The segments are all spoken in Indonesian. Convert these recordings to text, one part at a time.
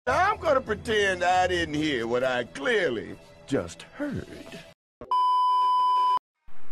I'm gonna pretend I didn't hear what I clearly just heard.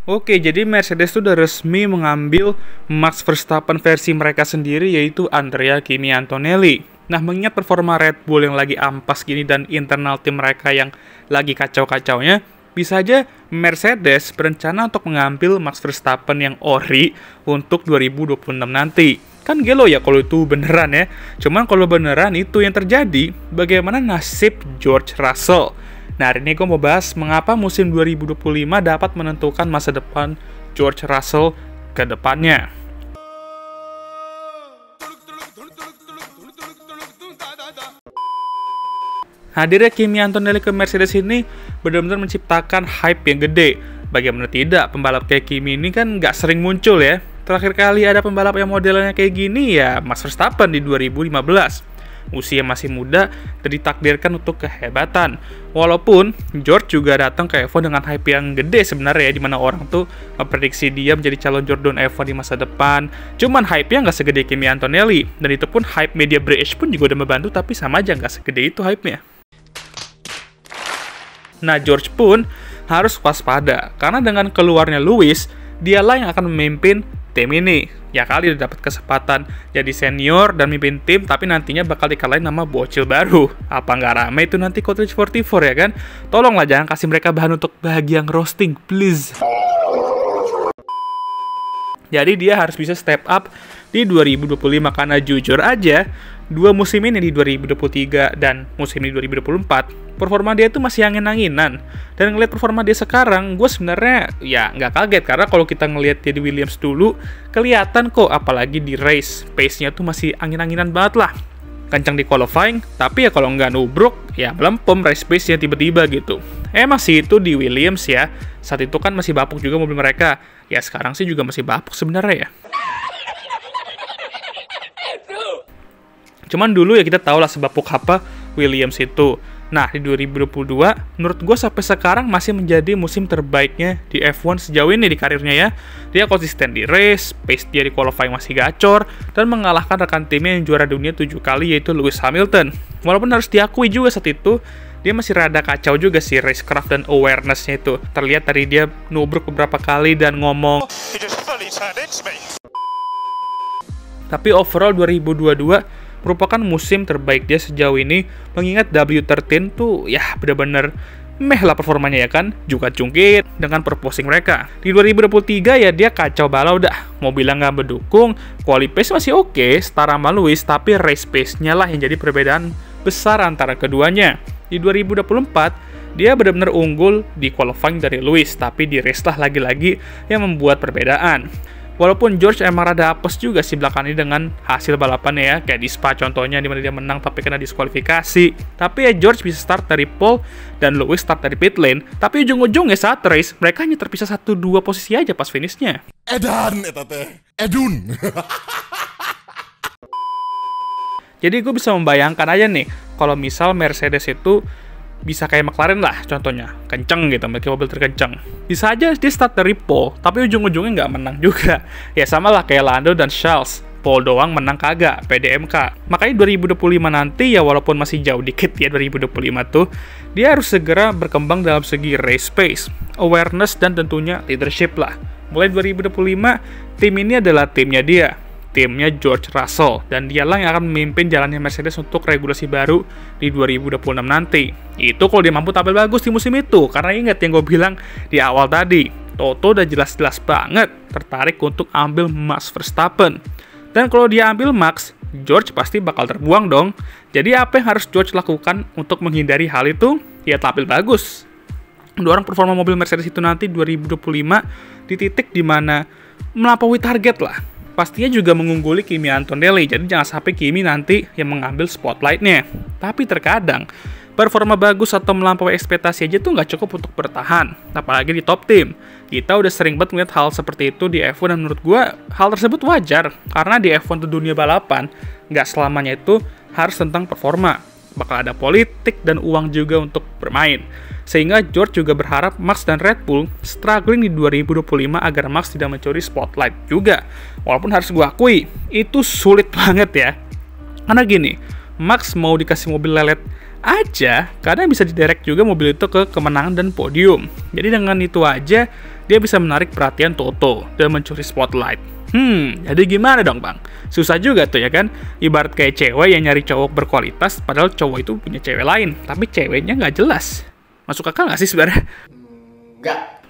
Oke, jadi Mercedes sudah resmi mengambil Max Verstappen versi mereka sendiri, yaitu Andrea Kimi Antonelli. Nah, mengingat performa Red Bull yang lagi ampas gini dan internal tim mereka yang lagi kacau-kacaunya, bisa aja Mercedes berencana untuk mengambil Max Verstappen yang ori untuk 2026 nanti. Kan gelo ya kalau itu beneran ya. Cuman kalau beneran itu yang terjadi, bagaimana nasib George Russell? Nah, hari ini gue mau bahas mengapa musim 2025 dapat menentukan masa depan George Russell ke depannya. Hadirnya Kimi Antonelli ke Mercedes ini benar-benar menciptakan hype yang gede. Bagaimana tidak, pembalap kayak Kimi ini kan nggak sering muncul ya. Terakhir kali ada pembalap yang modelnya kayak gini ya Max Verstappen di 2015. Usia masih muda dan ditakdirkan untuk kehebatan. Walaupun George juga datang ke F1 dengan hype yang gede sebenarnya ya, dimana orang tuh memprediksi dia menjadi calon Jordan F1 di masa depan. Cuman hype-nya nggak segede Kimi Antonelli, dan itu pun hype media British pun juga udah membantu, tapi sama aja nggak segede itu hype-nya. Nah, George pun harus waspada, karena dengan keluarnya Lewis, dialah yang akan memimpin tim ini. Ya kali udah dapat kesempatan jadi senior dan mimpin tim, tapi nantinya bakal dikalahin nama bocil baru. Apa nggak rame itu nanti Cottage 44 ya kan? Tolonglah jangan kasih mereka bahan untuk bahagia roasting, please. Jadi dia harus bisa step up di 2025, karena jujur aja, dua musim ini di 2023 dan musim ini 2024, performa dia itu masih angin-anginan. Dan ngelihat performa dia sekarang, gue sebenarnya ya nggak kaget, karena kalau kita ngelihat dia di Williams dulu, kelihatan kok, apalagi di race, pace-nya tuh masih angin-anginan banget lah. Kencang di qualifying, tapi ya kalau nggak nubruk, ya melempem race pace-nya tiba-tiba gitu. Emang sih itu di Williams ya, saat itu kan masih bapuk juga mobil mereka. Ya sekarang sih juga masih bapuk sebenarnya ya. Cuman dulu ya kita tahu lah sebabuk apa Williams itu. Nah, di 2022, menurut gue sampai sekarang masih menjadi musim terbaiknya di F1 sejauh ini di karirnya ya. Dia konsisten di race, pace dia di qualifying masih gacor, dan mengalahkan rekan timnya yang juara dunia 7 kali yaitu Lewis Hamilton. Walaupun harus diakui juga saat itu, dia masih rada kacau juga sih racecraft dan awareness-nya itu. Terlihat dari dia nubruk beberapa kali dan ngomong. Tapi overall 2022 merupakan musim terbaik dia sejauh ini, mengingat W13 tuh ya bener-bener meh lah performanya ya kan, juga cungkit dengan perposing mereka. Di 2023 ya dia kacau balau dah, mobilnya nggak mendukung, quali pace masih oke, setara sama Lewis, tapi race pace-nya lah yang jadi perbedaan besar antara keduanya. Di 2024, dia benar-benar unggul di qualifying dari Lewis, tapi di race lah lagi-lagi yang membuat perbedaan. Walaupun George emang rada apes juga sih belakang ini dengan hasil balapannya ya, kayak di Spa contohnya dimana dia menang tapi kena diskualifikasi. Tapi ya George bisa start dari pole dan Lewis start dari pit lane, tapi ujung-ujungnya saat race mereka hanya terpisah 1-2 posisi aja pas finishnya. Edan, etate, edun. Jadi gue bisa membayangkan aja nih, kalau misal Mercedes itu bisa kayak McLaren lah contohnya, kenceng gitu, memiliki mobil terkenceng. Bisa aja dia start dari pole, tapi ujung-ujungnya nggak menang juga. Ya sama lah kayak Lando dan Charles, pole doang menang kagak, PDMK. Makanya 2025 nanti ya walaupun masih jauh dikit ya 2025 tuh, dia harus segera berkembang dalam segi race pace, awareness, dan tentunya leadership lah. Mulai 2025, tim ini adalah timnya dia. Timnya George Russell, dan dialah yang akan memimpin jalannya Mercedes untuk regulasi baru di 2026 nanti. Itu kalau dia mampu tampil bagus di musim itu, karena ingat yang gue bilang di awal tadi, Toto udah jelas-jelas banget tertarik untuk ambil Max Verstappen. Dan kalau dia ambil Max, George pasti bakal terbuang dong. Jadi apa yang harus George lakukan untuk menghindari hal itu? Ya tampil bagus. Mendorong performa mobil Mercedes itu nanti 2025 di titik dimana melampaui target lah. Pastinya juga mengungguli Kimi Antonelli, jadi jangan sampai Kimi nanti yang mengambil spotlight-nya. Tapi terkadang, performa bagus atau melampaui ekspektasi aja tuh nggak cukup untuk bertahan, apalagi di top tim. Kita udah sering banget melihat hal seperti itu di F1, dan menurut gue, hal tersebut wajar, karena di F1 itu dunia balapan, nggak selamanya itu harus tentang performa. Bakal ada politik dan uang juga untuk bermain. Sehingga George juga berharap Max dan Red Bull struggling di 2025 agar Max tidak mencuri spotlight juga. Walaupun harus gue akui, itu sulit banget ya. Karena gini, Max mau dikasih mobil lelet aja, karena bisa diderek juga mobil itu ke kemenangan dan podium. Jadi dengan itu aja, dia bisa menarik perhatian Toto dan mencuri spotlight. Jadi gimana dong bang? Susah juga tuh ya kan? Ibarat kayak cewek yang nyari cowok berkualitas, padahal cowok itu punya cewek lain, tapi ceweknya nggak jelas. Masuk akal nggak sih sebenarnya? Enggak.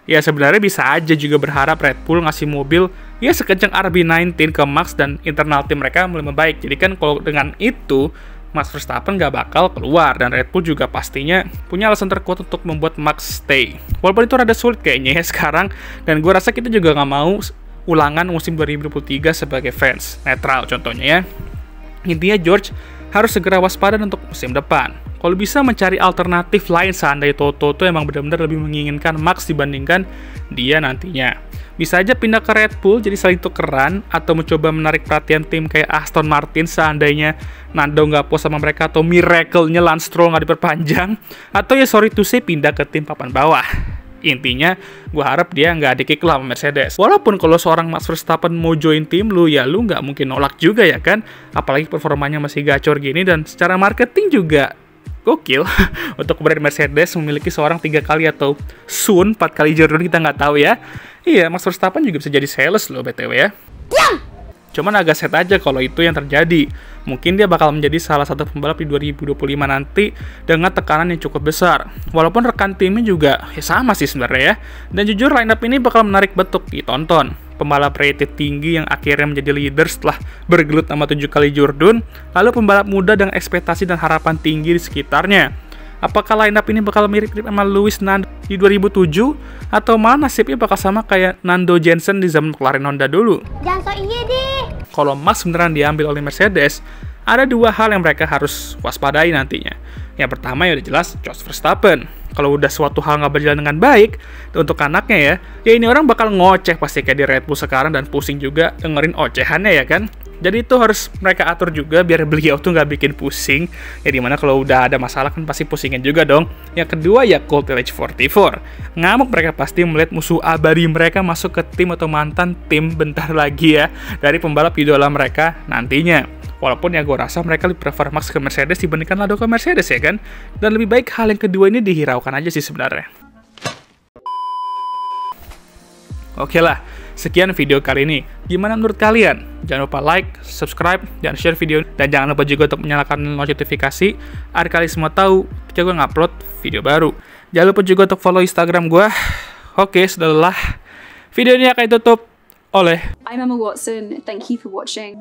Ya sebenarnya bisa aja juga berharap Red Bull ngasih mobil ya sekencang RB19 ke Max dan internal tim mereka mulai membaik. Jadi kan kalau dengan itu Max Verstappen nggak bakal keluar dan Red Bull juga pastinya punya alasan terkuat untuk membuat Max stay. Walaupun itu rada sulit kayaknya ya sekarang, dan gue rasa kita juga nggak mau ulangan musim 2023 sebagai fans netral contohnya ya. Intinya George harus segera waspada untuk musim depan. Kalau bisa mencari alternatif lain seandainya Toto tuh emang benar-benar lebih menginginkan Max dibandingkan dia nantinya. Bisa aja pindah ke Red Bull jadi saling tukeran, atau mencoba menarik perhatian tim kayak Aston Martin seandainya Nando nggak puas sama mereka, atau miracle-nya Lance Stroll nggak diperpanjang, atau ya sorry to say pindah ke tim papan bawah. Intinya, gue harap dia nggak di-kick lah sama Mercedes. Walaupun kalau seorang Max Verstappen mau join tim lu, ya lu nggak mungkin nolak juga ya kan? Apalagi performanya masih gacor gini, dan secara marketing juga gokil. Untuk brand Mercedes memiliki seorang 3 kali atau soon 4 kali Jordan, kita nggak tahu ya. Iya, Max Verstappen juga bisa jadi sales loh BTW ya. Cuman agak set aja kalau itu yang terjadi. Mungkin dia bakal menjadi salah satu pembalap di 2025 nanti dengan tekanan yang cukup besar. Walaupun rekan timnya juga ya sama sih sebenarnya ya. Dan jujur lineup ini bakal menarik betul ditonton. Pembalap rated tinggi yang akhirnya menjadi leader setelah bergelut sama 7 kali Jordan, lalu pembalap muda dengan ekspektasi dan harapan tinggi di sekitarnya. Apakah lineup ini bakal mirip-mirip sama Lewis Nando di 2007? Atau malah nasibnya bakal sama kayak Nando Jensen di zaman McLaren Honda dulu? Jangan so iya deh. Kalau Max beneran diambil oleh Mercedes, ada 2 hal yang mereka harus waspadai nantinya. Yang pertama ya udah jelas, Jos Verstappen. Kalau udah suatu hal nggak berjalan dengan baik untuk anaknya ya ini orang bakal ngoceh pasti kayak di Red Bull sekarang, dan pusing juga dengerin ocehannya ya kan. Jadi itu harus mereka atur juga biar beliau tuh nggak bikin pusing. Ya dimana kalau udah ada masalah kan pasti pusingin juga dong. Yang kedua ya Colt LH44. Ngamuk mereka pasti melihat musuh abadi mereka masuk ke tim atau mantan tim bentar lagi ya dari pembalap idola mereka nantinya. Walaupun ya gue rasa mereka lebih prefer Max ke Mercedes dibandingkan Lando ke Mercedes ya kan. Dan lebih baik hal yang kedua ini dihiraukan aja sih sebenarnya. Oke lah, sekian video kali ini. Gimana menurut kalian? Jangan lupa like, subscribe, dan share video. Dan jangan lupa juga untuk menyalakan notifikasi agar kalian semua tahu ketika gue ngupload video baru. Jangan lupa juga untuk follow Instagram gue. Oke, sudah lelah. Video ini akan ditutup oleh I'm Emma Watson. Thank you for watching.